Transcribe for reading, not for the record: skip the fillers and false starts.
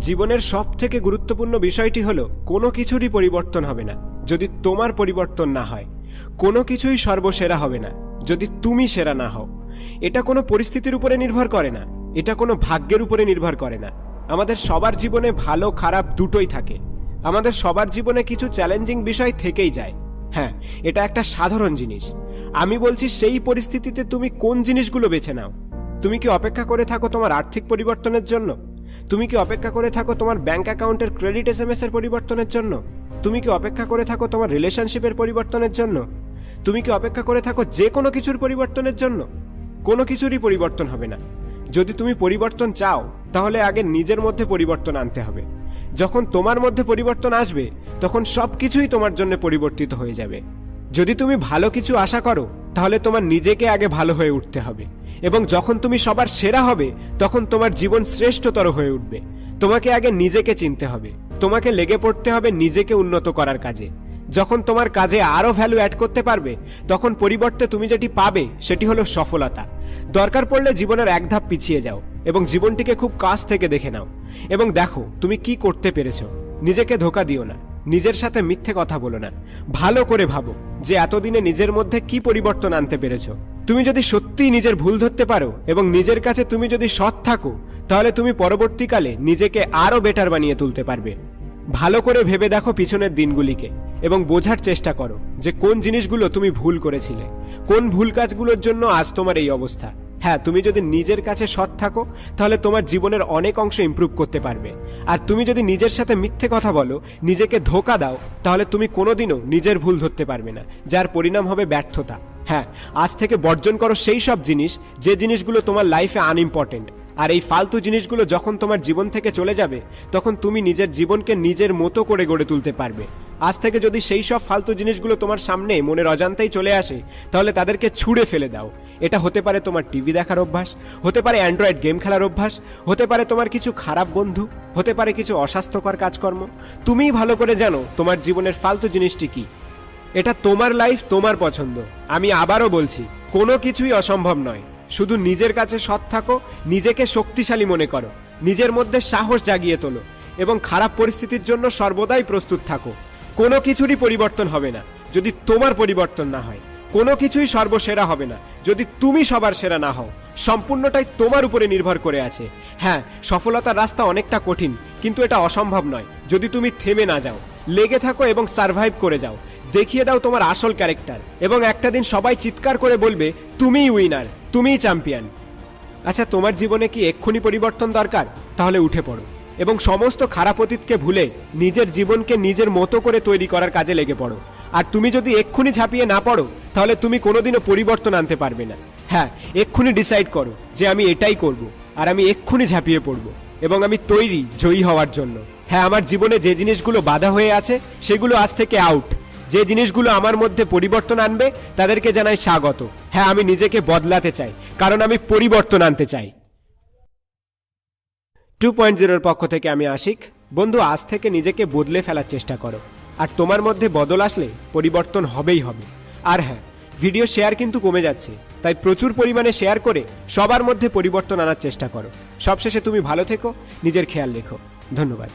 জীবনের সবথেকে গুরুত্বপূর্ণ বিষয়টি হলো কোনো কিছুরই পরিবর্তন হবে না যদি তোমার পরিবর্তন না হয়। কোনো কিছুই সর্বসেরা হবে না যদি তুমি সেরা না হও। এটা কোনো পরিস্থিতির উপরে নির্ভর করে না, এটা কোনো ভাগ্যের উপরে নির্ভর করে না। আমাদের সবার জীবনে ভালো খারাপ দুটোই থাকে। আমাদের সবার জীবনে কিছু চ্যালেঞ্জিং বিষয় থেকেই যায়। হ্যাঁ, এটা একটা সাধারণ জিনিস। আমি বলছি সেই পরিস্থিতিতে তুমি কোন জিনিসগুলো বেছে নাও। তুমি কি অপেক্ষা করে থাকো তোমার আর্থিক পরিবর্তনের জন্য? তুমি কি অপেক্ষা করে থাকো তোমার ব্যাংক অ্যাকাউন্টের ক্রেডিট এসএমএস এর পরিবর্তনের জন্য? তুমি কি অপেক্ষা করে থাকো তোমার রিলেশনশিপের পরিবর্তনের জন্য? তুমি কি অপেক্ষা করে থাকো যে কোনো কিছুর পরিবর্তনের জন্য? কোনো কিছুরই পরিবর্তন হবে না। যদি তুমি পরিবর্তন চাও তাহলে আগে নিজের মধ্যে পরিবর্তন আনতে হবে। যখন তোমার মধ্যে পরিবর্তন আসবে তখন সব কিছুই তোমার জন্য পরিবর্তিত হয়ে যাবে। যদি তুমি ভালো কিছু আশা করো তাহলে তোমার নিজেকে আগে ভালো হয়ে উঠতে হবে, এবং যখন তুমি সবার সেরা হবে তখন তোমার জীবন শ্রেষ্ঠতর হয়ে উঠবে। তোমাকে আগে নিজেকে চিনতে হবে, তোমাকে লেগে পড়তে হবে নিজেকে উন্নত করার কাজে। যখন তোমার কাজে আরও ভ্যালু অ্যাড করতে পারবে তখন পরিবর্তে তুমি যেটি পাবে সেটি হলো সফলতা। দরকার পড়লে জীবনের এক ধাপ পিছিয়ে যাও এবং জীবনটিকে খুব কাছ থেকে দেখে নাও এবং দেখো তুমি কি করতে পেরেছো। নিজেকে ধোঁকা দিও না, নিজের সাথে মিথ্যে কথা বলো না। ভালো করে ভাবো যে এতদিনে নিজের মধ্যে কি পরিবর্তন আনতে পেরেছো। তুমি যদি সত্যিই নিজের ভুল ধরতে পারো এবং নিজের কাছে তুমি যদি সৎ থাকো তাহলে তুমি পরবর্তীকালে নিজেকে আরও বেটার বানিয়ে তুলতে পারবে। ভালো করে ভেবে দেখো পিছনের দিনগুলিকে এবং বোঝার চেষ্টা করো যে কোন জিনিসগুলো তুমি ভুল করেছিলে, কোন ভুল কাজগুলোর জন্য আজ তোমার এই অবস্থা। হ্যাঁ, তুমি যদি নিজের কাছে সৎ থাকো তাহলে তোমার জীবনের অনেক অংশ ইমপ্রুভ করতে পারবে। আর তুমি যদি নিজের সাথে মিথ্যে কথা বলো, নিজেকে ধোঁকা দাও, তাহলে তুমি কোনোদিনও নিজের ভুল ধরতে পারবে না, যার পরিণাম হবে ব্যর্থতা। হ্যাঁ, আজ থেকে বর্জন করো সেই সব জিনিস যে জিনিসগুলো তোমার লাইফে আনইম্পর্টেন্ট। আর এই ফালতু জিনিসগুলো যখন তোমার জীবন থেকে চলে যাবে তখন তুমি নিজের জীবনকে নিজের মতো করে গড়ে তুলতে পারবে। আজ থেকে যদি সেই সব ফালতু জিনিসগুলো তোমার সামনে মনের অজান্তেই চলে আসে তাহলে তাদেরকে ছুঁড়ে ফেলে দাও। এটা হতে পারে তোমার টিভি দেখার অভ্যাস, হতে পারে অ্যান্ড্রয়েড গেম খেলার অভ্যাস, হতে পারে তোমার কিছু খারাপ বন্ধু, হতে পারে কিছু অস্বাস্থ্যকর কাজকর্ম। তুমিই ভালো করে জানো তোমার জীবনের ফালতু জিনিসটি কি। এটা তোমার লাইফ, তোমার পছন্দ। আমি আবারও বলছি, কোনো কিছুই অসম্ভব নয়। শুধু নিজের কাছে সৎ থাকো, নিজেকে শক্তিশালী মনে করো, নিজের মধ্যে সাহস জাগিয়ে তোলো এবং খারাপ পরিস্থিতির জন্য সর্বদাই প্রস্তুত থাকো। কোনো কিছুরই পরিবর্তন হবে না যদি তোমার পরিবর্তন না হয়। কোনো কিছুই সর্বসেরা হবে না যদি তুমি সবার সেরা না হও। সম্পূর্ণটাই তোমার উপরে নির্ভর করে আছে। হ্যাঁ, সফলতার রাস্তা অনেকটা কঠিন, কিন্তু এটা অসম্ভব নয় যদি তুমি থেমে না যাও, লেগে থাকো এবং সার্ভাইভ করে যাও। দেখিয়ে দাও তোমার আসল ক্যারেক্টার এবং একটা দিন সবাই চিৎকার করে বলবে তুমিই উইনার, তুমিই চ্যাম্পিয়ন। আচ্ছা, তোমার জীবনে কি এক্ষুনি পরিবর্তন দরকার? তাহলে উঠে পড়ো এবং সমস্ত খারাপ অতীতকে ভুলে নিজের জীবনকে নিজের মতো করে তৈরি করার কাজে লেগে পড়ো। আর তুমি যদি এক্ষুনি ঝাঁপিয়ে না পড়ো তাহলে তুমি কোনোদিনও পরিবর্তন আনতে পারবে না। হ্যাঁ, এক্ষুনি ডিসাইড করো যে আমি এটাই করব, আর আমি এক্ষুনি ঝাঁপিয়ে পড়ব এবং আমি তৈরি জয়ী হওয়ার জন্য। হ্যাঁ, আমার জীবনে যে জিনিসগুলো বাধা হয়ে আছে সেগুলো আজ থেকে আউট। যে জিনিসগুলো আমার মধ্যে পরিবর্তন আনবে তাদেরকে জানাই স্বাগত। হ্যাঁ, আমি নিজেকে বদলাতে চাই কারণ আমি পরিবর্তন আনতে চাই। 2.0 পক্ষ থেকে আমি আশিক। বন্ধু, আজ থেকে নিজেকে বদলে ফেলার চেষ্টা করো, আর তোমার মধ্যে বদল আসলে পরিবর্তন হবেই হবে। আর হ্যাঁ, ভিডিও শেয়ার কিন্তু কমে যাচ্ছে, তাই প্রচুর পরিমাণে শেয়ার করে সবার মধ্যে পরিবর্তন আনার চেষ্টা করো। সবশেষে তুমি ভালো থেকো, নিজের খেয়াল রেখো। ধন্যবাদ।